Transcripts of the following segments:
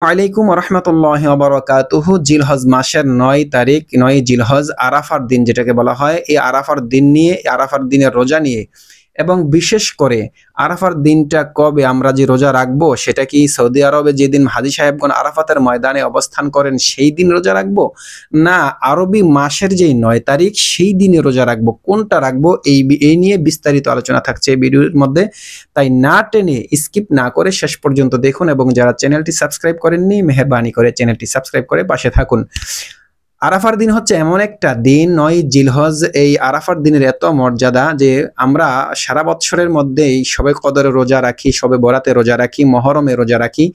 আলাইকুম রহমতুল্লাহ বারাকাতুহু। জিলহজ মাসের ৯ তারিখ, ৯ জিলহজ আরাফার দিন যেটাকে বলা হয়, এই আরাফার দিন নিয়ে, আরাফার দিনের রোজা নিয়ে, এবং বিশেষ করে আরাফার দিনটা কবে আমরা যে রোজা রাখবো, সেটা কি সৌদি আরবে যেদিন হাজী সাহেবগণ আরাফাতের ময়দানে অবস্থান করেন সেই দিন রোজা রাখবো, না আরবি মাসের যেই ৯ তারিখ সেই দিনে রোজা রাখবো, কোনটা রাখবো, এই নিয়ে বিস্তারিত আলোচনা থাকছে এই ভিডিওর মধ্যে। তাই না টেনে স্কিপ না করে শেষ পর্যন্ত দেখুন, এবং যারা চ্যানেলটি সাবস্ক্রাইব করেননি মেহেরবানি করে চ্যানেলটি সাবস্ক্রাইব করে পাশে থাকুন। আরাফার দিন হচ্ছে এমন একটা দিন, ৯ জিলহজ, এই আরাফার দিনের এত মর্যাদা যে আমরা সারা বৎসরের মধ্যে এই শবে কদরে রোজা রাখি, শবে বরাতে রোজা রাখি, মহরমে রোজা রাখি।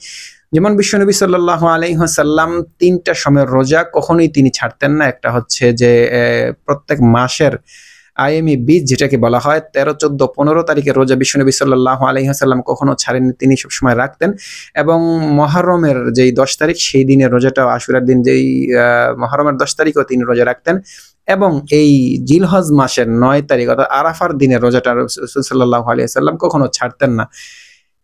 যেমন বিশ্বনবী সাল্লাল্লাহু আলাইহি ওয়াসাল্লাম ৩টা সময়ের রোজা কখনোই তিনি ছাড়তেন না। একটা হচ্ছে যে প্রত্যেক মাসের আইএমই বীজ যেটাকে বলা হয় ১৩, ১৪, ১৫ তারিখের রোজা বিশ্বনবী সাল্লাল্লাহু আলাইহি ওয়াসাল্লাম কখনো ছাড়েননি, তিনি সবসময় রাখতেন। এবং মহরমের যেই ১০ তারিখ সেই দিনের রোজাটাও, আশুরার দিন যেই মহরমের ১০ তারিখও তিনি রোজা রাখতেন। এবং এই জিলহজ মাসের ৯ তারিখ অর্থাৎ আরাফার দিনের রোজাটা রাসূল সাল্লাল্লাহু আলাইহি ওয়াসাল্লাম কখনো ছাড়তেন না।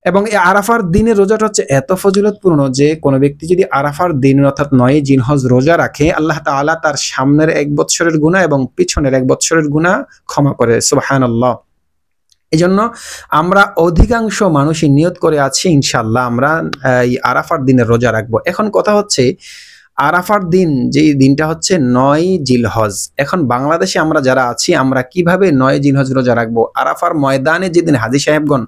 এবং এই আরাফার দিনের রোজাটা হচ্ছে এত ফজিলতপূর্ণ যে কোনো ব্যক্তি যদি আরাফার দিন অর্থাৎ ৯ জিলহজ রোজা রাখে, আল্লাহ তাআলা তার সামনের ১ বৎসরের গুনাহ এবং পিছনের ১ বৎসরের গুনাহ ক্ষমা করে। সুবহানাল্লাহ। এজন্য আমরা অধিকাংশ মানুষই নিয়ত করে আছি ইনশাআল্লাহ আমরা এই আরাফার দিনের রোজা রাখবো। এখন কথা হচ্ছে আরাফার দিন যেই দিনটা হচ্ছে ৯ জিলহজ, এখন বাংলাদেশে আমরা যারা আছি আমরা কিভাবে ৯ জিলহজ রোজা রাখবো? আরাফার ময়দানে যেদিন হাজী সাহেবগণ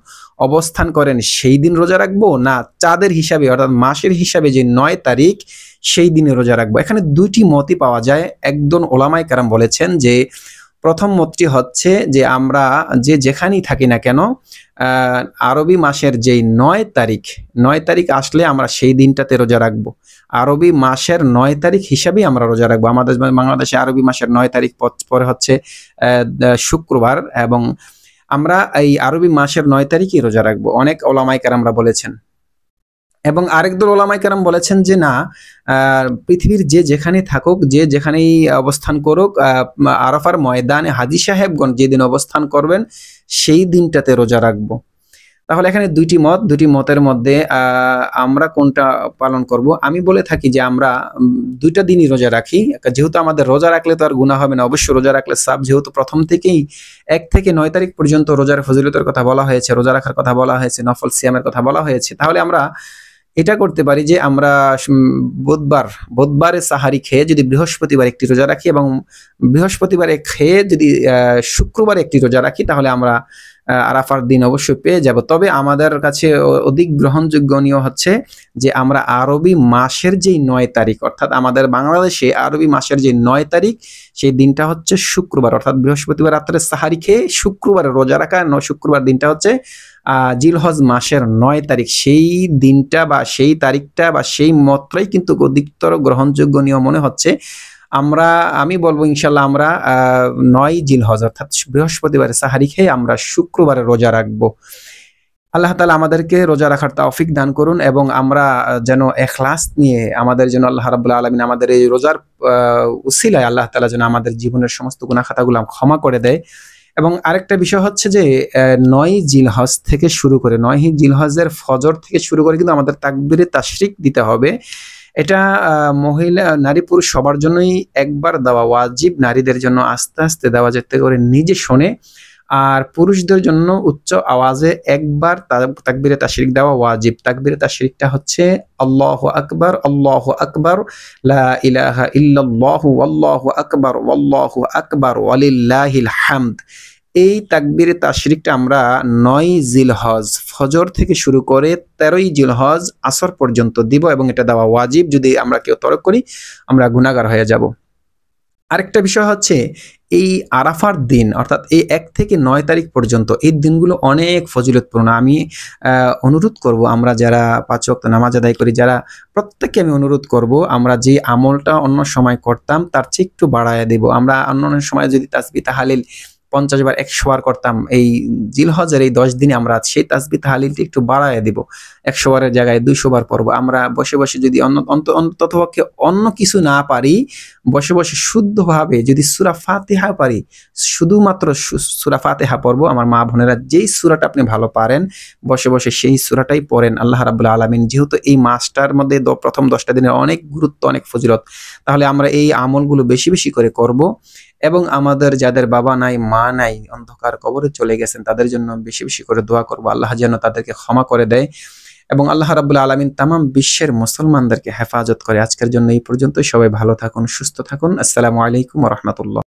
অবস্থান করেন সেই দিন রোজা রাখবো, না চাঁদের হিসাবে অর্থাৎ মাসের হিসাবে যে ৯ তারিখ সেই দিনে রোজা রাখবো? এখানে দুইটি মতই পাওয়া যায়। একজন ওলামায়ে কেরাম বলেছেন যে প্রথম মতটি হচ্ছে যে আমরা যে যেখানেই থাকি না কেন আরবি মাসের যেই ৯ তারিখ আসলে আমরা সেই দিনটাতে রোজা রাখবো। আরবি মাসের ৯ তারিখ হিসাবেই আমরা রোজা রাখবো। আমাদের বাংলাদেশে আরবি মাসের ৯ তারিখ পরে হচ্ছে শুক্রবার, এবং আমরা এই আরবি মাসের ৯ তারিখই রোজা রাখবো, অনেক ওলামায়ে কেরামরা বলেছেন। এবং আরেকদল ওলামায়ে কেরাম বলেছেন যে না, পৃথিবীর যে যেখানে থাকুক, যে যেখানেই অবস্থান করুক, আরাফার ময়দানে হাজী সাহেবগণ যেদিন অবস্থান করবেন সেই দিনটাতে রোজা রাখবো। তাহলে এখানে দুইটি মতের মধ্যে আমরা কোনটা পালন করব? আমি বলে থাকি যে আমরা দুইটা দিনই রোজা রাখি, যেহেতু আমাদের রোজা রাখলে তো আর গুনাহ হবে না, অবশ্যই রোজা রাখলে সাব, যেহেতু প্রথম থেকেই ১ থেকে ৯ তারিখ পর্যন্ত রোজার ফজিলতের কথা বলা হয়েছে, রোজা রাখার কথা বলা হয়েছে, নফল সিয়ামের কথা বলা হয়েছে। তাহলে আমরা এটা করতে পারি যে আমরা বুধবারে সাহারি খেয়ে যদি বৃহস্পতিবার একটি রোজা রাখি, এবং বৃহস্পতিবারে খেয়ে যদি শুক্রবারে একটি রোজা রাখি, তাহলে আমরা আরাফার দিন অবশ্যই পেয়ে যাব। তবে আমাদের কাছে অধিক গ্রহণযোগ্যনীয় হচ্ছে যে আমরা আরবি মাসের যেই ৯ তারিখ অর্থাৎ আমাদের বাংলাদেশে আরবি মাসের যে ৯ তারিখ সেই দিনটা হচ্ছে শুক্রবার, অর্থাৎ বৃহস্পতিবার রাত্রে সাহারি খেয়ে শুক্রবারে রোজা রাখা, শুক্রবার দিনটা হচ্ছে জিলহজ মাসের ৯ তারিখ। সেই দিনটা বা সেই তারিখটা বা সেই মতটাই কিন্তু অধিকতর গ্রহণযোগ্যনীয় মনে হচ্ছে। আমি বলবো ইনশাল্লাহ আমরা ৯ জিলহজ অর্থাৎ বৃহস্পতিবারে সাহারি খেয়ে আমরা শুক্রবারে রোজা রাখবো। আল্লাহ তাআলা আমাদেরকে রোজা রাখার তৌফিক দান করুন, এবং আমরা যেন ইখলাস নিয়ে আমাদের জন্য আল্লাহ রাব্বুল আলামিন আমাদের এই রোজার উসিলায় আল্লাহ তাআলা যেন আমাদের জীবনের সমস্ত গুনাহ খাতাগুলো ক্ষমা করে দেয়। এবং আরেকটা বিষয় হচ্ছে যে ৯ জিলহজ থেকে শুরু করে ৯ জিলহজের ফজর থেকে শুরু করে কিন্তু আমাদের তাকবীরে তাশরিক দিতে হবে। এটা মহিলা নারী পুরুষ সবার জন্যই একবার দেওয়া ওয়াজিব, নারীদের জন্য আস্তে আস্তে দেওয়া যাতে করে নিজে শোনে, আর পুরুষদের জন্য উচ্চ আওয়াজে একবার তাকবীরে তাশরিক দেওয়া ওয়াজিব। তাকবীরে তাশরিকটা হচ্ছে আল্লাহু আকবার, আল্লাহু আকবার, লা ইলাহা ইল্লাল্লাহু, আল্লাহু আকবার, আল্লাহু আকবার, ওয়ালিল্লাহিল হামদ। এই তাকবীরে তাশরিকটা আমরা ৯ জিলহজ ফজর থেকে শুরু করে ১৩ই জিলহজ আসর পর্যন্ত দিব, এবং এটা দেওয়া ওয়াজিব। যদি আমরা কেউ তরক করি আমরা গুনাহগার হয়ে যাব। আরেকটা বিষয় হচ্ছে এই আরাফার দিন অর্থাৎ এই ১ থেকে ৯ তারিখ পর্যন্ত এই দিনগুলো অনেক ফজিলতপূর্ণ। আমি অনুরোধ করব, আমরা যারা ৫ ওয়াক্ত নামাজ আদায় করি যারা, প্রত্যেককে আমি অনুরোধ করব আমরা যে আমলটা অন্য সময় করতাম তার চেয়ে একটু বাড়ায় দেব। আমরা অন্য সময় যদি তাসবিহ তাহলিল 50 বার 100 বার করতাম, এই জিলহজের এই 10 দিনে আমরা সেই তাসবিহ তাহলিলটি একটু বাড়ায় দিব। 100 বারের জায়গায় 200 বার পড়ব। আমরা বসে বসে যদি অন্ততপক্ষে অন্য কিছু না পারি, বসে বসে শুদ্ধভাবে যদি সূরা ফাতিহা পারি, শুধুমাত্র সূরা ফাতিহা পড়ব। আমার মা বোনেরা, যেই সূরাটা আপনি ভালো পারেন বসে বসে সেই সূরাটাই পড়েন। আল্লাহ রাব্বুল আলামিন যেহেতু এই মাসটার মধ্যে প্রথম 10টা দিনের অনেক গুরুত্ব, অনেক ফজিলত, তাহলে আমরা এই আমলগুলো বেশি বেশি করে করব। এবং আমাদের যাদের বাবা নাই, মা নাই, অন্ধকার কবরে চলে গেছেন, তাদের জন্য বেশি বেশি করে দোয়া করব, আল্লাহ যেন তাদেরকে ক্ষমা করে দেয় এবং আল্লাহ রাব্বুল আলামিন তামাম বিশ্বের মুসলমানদেরকে হেফাজত করে। আজকের জন্য এই পর্যন্তই। সবাই ভালো থাকুন, সুস্থ থাকুন। আসসালামু আলাইকুম ওয়া রাহমাতুল্লাহ।